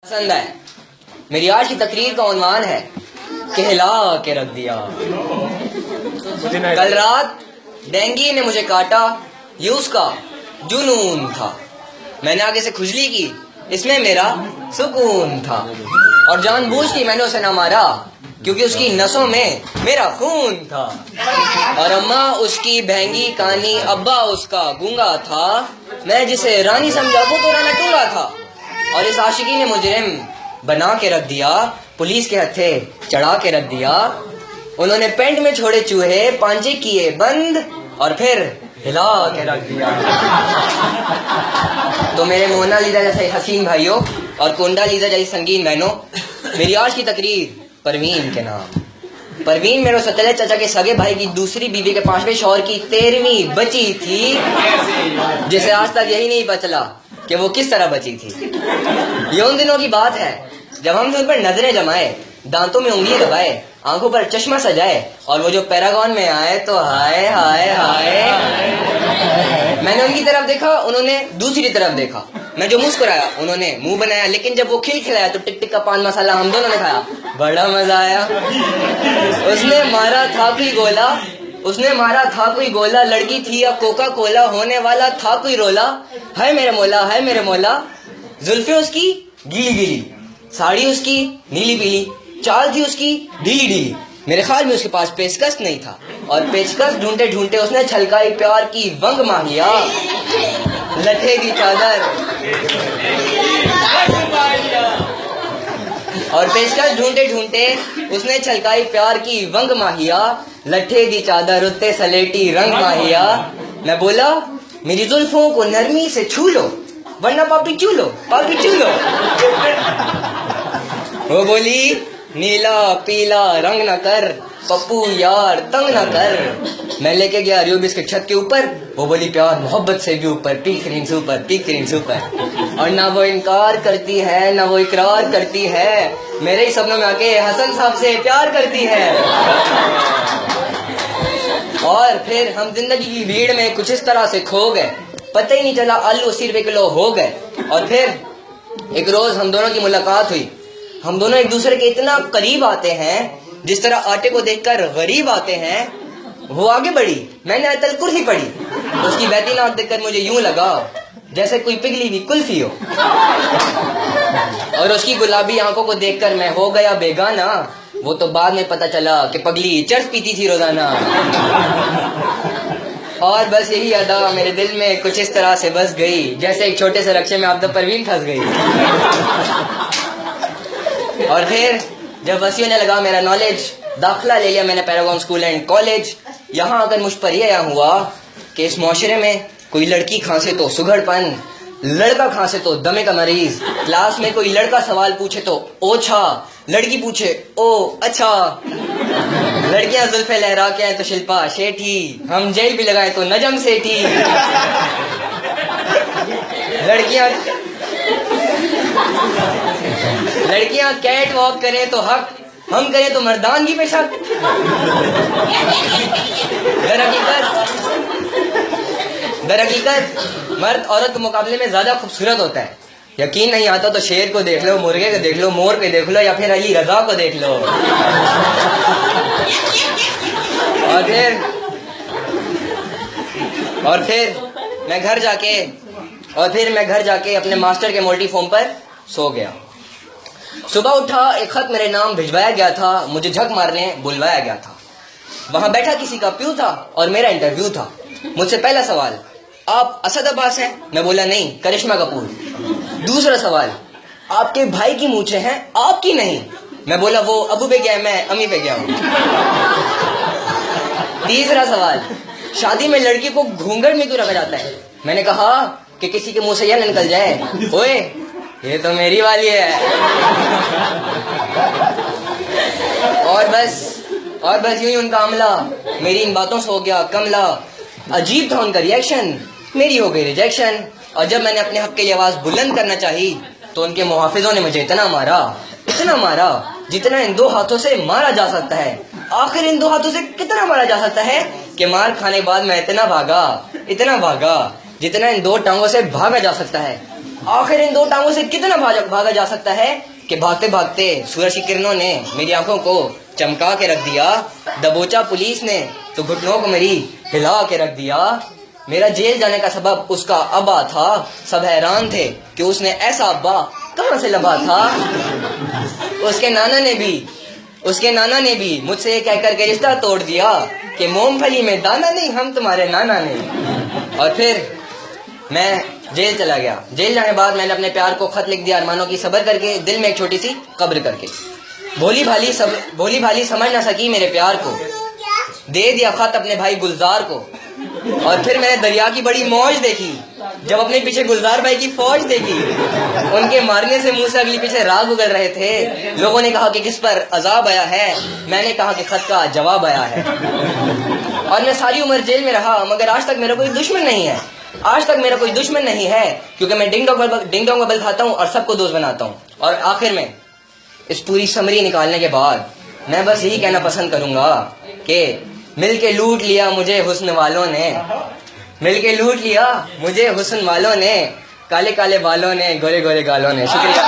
पसंद है। मेरी आज की तकरीर का उन्वान है कहला के रख दिया। कल रात डेंगी ने मुझे काटा, ये उसका जुनून था। मैंने आगे से खुजली की, इसमें मेरा सुकून था। और जानबूझ के मैंने उसे न मारा क्योंकि उसकी नसों में मेरा खून था। और अम्मा उसकी बहंगी कानी, अब्बा उसका गूंगा था। मैं जिसे रानी समझा वो तो राना टूंगा था। और इस आशिकी ने मुजरिम बना के रख दिया, पुलिस के हत्थे चढ़ा के रख दिया। उन्होंने पेंट में छोड़े चूहे, पांजे किए बंद और फिर हिला के रख दिया। तो मेरे मोनालिसा जैसे हसीन भाइयों और कुंडालिसा जैसी संगीन बहनों, मेरी आज की तकरीर परवीन के नाम। परवीन मेरे सतले चाचा के सगे भाई की दूसरी बीवी के 5वें शौहर की 13वीं बची थी, जिसे आज तक यही नहीं पता चला कि वो किस तरह बची थी। ये उन दिनों की बात है जब हमने उन पर नजरें जमाए, दांतों में उंगली दबाए, आंखों पर चश्मा सजाए और वो जो पैरागॉन में आए तो हाय हाय हाय। मैंने उनकी तरफ देखा, उन्होंने दूसरी तरफ देखा। मैं जो मुस्कुराया, उन्होंने मुंह बनाया। लेकिन जब वो खिलखिलाया तो टिक टिक का पान मसाला हम दोनों ने खाया, बड़ा मजा आया। उसने मारा था कोई गोला, लड़की थी या कोका कोला, होने वाला था कोई रोला। है मेरे मौला, जुल्फे उसकी गीली गीली, साड़ी उसकी नीली पीली, चाल थी उसकी ढीली ढीली। मेरे ख्याल में उसके पास पेचकस नहीं था और पेचकस ढूंढते ढूंढते उसने छलकाई प्यार की वंग माहिया, लठे की चादर। और पेचकस ढूंढते ढूंढते उसने छलकाई प्यार की वंग माहिया, लठे दी चादर उत्ते सलेटी रंग माहिया। मैं बोला मेरी जुल्फों को नरमी से छू लो वरना पापी चू लो। वो बोली नीला पीला रंग न कर पप्पू यार तंग न कर। मैं लेके गया रियोबिस के छत के ऊपर, वो बोली प्यार मोहब्बत से भी ऊपर, पीक करीन सुपर। और ना वो इनकार करती है ना वो इकरार करती है, मेरे ही सपनों में आके हसन साहब से प्यार करती है। और फिर हम जिंदगी की भीड़ में कुछ इस तरह से खो गए, पता ही नहीं चला आलू 80 रुपए किलो हो गए। और फिर एक रोज हम दोनों की मुलाकात हुई। हम दोनों एक दूसरे के इतना करीब आते हैं, जिस तरह आटे को देखकर गरीब आते हैं। वो आगे बढ़ी, मैंने अतल कुर्सी पड़ी। उसकी बहती नाक देखकर मुझे यूं लगा जैसे कोई पिघली हुई कुल्फी हो। और उसकी गुलाबी आंखों को देखकर मैं हो गया बेगाना। वो तो बाद में पता चला कि पगली चर्च पीती थी रोजाना। और बस यही अदा मेरे दिल में कुछ इस तरह से बस गई, जैसे एक छोटे से रक्शे में आप द परवीन फंस गई। और फिर जब वसीयों ने लगा मेरा नॉलेज, दाखिला ले लिया मैंने पैरागॉन स्कूल एंड कॉलेज। यहाँ आकर मुझ पर यह हुआ कि इस माशरे में कोई लड़की खांसे तो सुघड़पन, लड़का खांसे तो दमे का मरीज। क्लास में कोई लड़का सवाल पूछे तो ओछा, लड़की पूछे ओ अच्छा। लड़कियां जुल्फे लहरा के आए तो शिल्पा शेठी, हम जेल भी लगाए तो नजम सेठी। लड़कियां कैट वॉक करें तो हक, हम करें तो मर्दानगी पे शक। दर हकीकत मर्द औरत के मुकाबले में ज्यादा खूबसूरत होता है। यकीन नहीं आता तो शेर को देख लो, मुर्गे को देख लो, मोर को देख लो या फिर अली रजा को देख लो। और फिर मैं घर जाके अपने मास्टर के मोल्टी फॉर्म पर सो गया। सुबह उठा, एक खत मेरे नाम भिजवाया गया था, मुझे झक मारने बुलवाया गया था। वहां बैठा किसी का प्यू था और मेरा इंटरव्यू था। मुझसे पहला सवाल, आप असद अब्बास हैं? मैं बोला नहीं, करिश्मा कपूर। दूसरा सवाल, आपके भाई की मूछें हैं आपकी नहीं? मैं बोला वो अबू पे गया है, मैं अम्मी पे गया हूं। तीसरा सवाल, शादी में लड़की को घूंघट में क्यों रखा जाता है? मैंने कहा कि किसी के मुंह से यह निकल जाए, ओए ये तो मेरी वाली है। और बस यूं ही उनका अमला मेरी इन बातों से हो गया कमला। अजीब था उनका रिएक्शन, मेरी हो गई रिजेक्शन। और जब मैंने अपने हक के लिए आवाज बुलंद करना चाही तो उनके मुहाफिजों ने मुझे इतना मारा जितना इन 2 हाथों से मारा जा सकता है। आखिर इन 2 हाथों से कितना मारा जा सकता है कि मार खाने के बाद मैं इतना भागा जितना इन 2 टांगों से भागा जा सकता है। आखिर इन दो टांगों से कितना भागा जा सकता है कि भागते भागते सूरज की किरणों ने मेरी आंखों को चमका के रख दिया, दबोचा पुलिस ने तो घुटनों को मेरी हिला के रख दिया। मेरा जेल जाने का सबब उसका अब्बा था, सब हैरान थे कि उसने ऐसा अब्बा कहां से लबा था। उसके नाना ने भी मुझसे ये कहकर के रिश्ता तोड़ दिया कि मूंगफली में दाना नहीं, हम तुम्हारे नाना नहीं। और फिर मैं जेल चला गया। जेल जाने बाद मैंने अपने प्यार को खत लिख दिया, अरमानों की सब्र करके, दिल में एक छोटी सी कब्र करके। भोली भाली समझ ना सकी मेरे प्यार को, दे दिया खत अपने भाई गुलजार को। और फिर मैंने दरिया की बड़ी मौज देखी जब अपने पीछे गुलजार भाई की फौज देखी। उनके मारने से मुंह से अगली पीछे राग उगल रहे थे। लोगों ने कहा कि किस पर अजाब आया है, मैंने कहा कि खत का जवाब आया है। और मैं सारी उम्र जेल में रहा, मगर आज तक मेरा कोई दुश्मन नहीं है। आज तक मेरा कोई दुश्मन नहीं है, क्योंकि मैं डिंग डोंग बबल खाता हूँ और सबको दोस्त बनाता हूँ। और आखिर में इस पूरी समरी निकालने के बाद मैं बस यही कहना पसंद करूंगा कि मिल के लूट लिया मुझे हुस्न वालों ने, मिल के लूट लिया मुझे हुस्न वालों ने, काले काले बालों ने, गोरे गोरे गालों ने। शुक्रिया।